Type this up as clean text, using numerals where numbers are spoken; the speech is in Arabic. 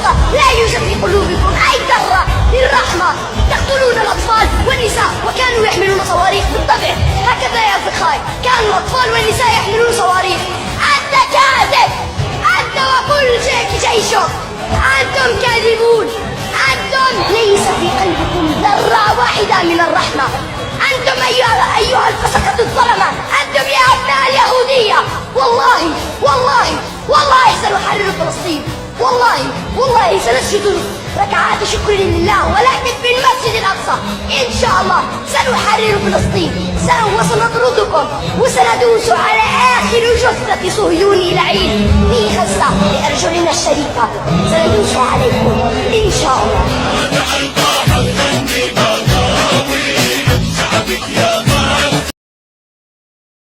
الحقيقة لا يوجد في قلوبكم أي ذرة للرحمة. تقتلون الأطفال والنساء وكانوا يحملون صواريخ. بالطبع هكذا يا أصدقائي، كان الأطفال والنساء يحملون صواريخ. أنت كاذب، أنت وكل جيشك، أنتم كاذبون. أنتم ليس في قلبكم ذرة واحدة من الرحمة. أنتم أيها الفسقة الظلمة، أنتم يا أبناء اليهودية. والله سنحرر فلسطين. والله سنسجد ركعات شكر لله، ولكن في المسجد الأقصى إن شاء الله سنحرر فلسطين. وسنطردكم وسندوس على آخر جثة صهيوني لعين في غزة بأرجلنا الشريفة. سندوس عليكم إن شاء الله.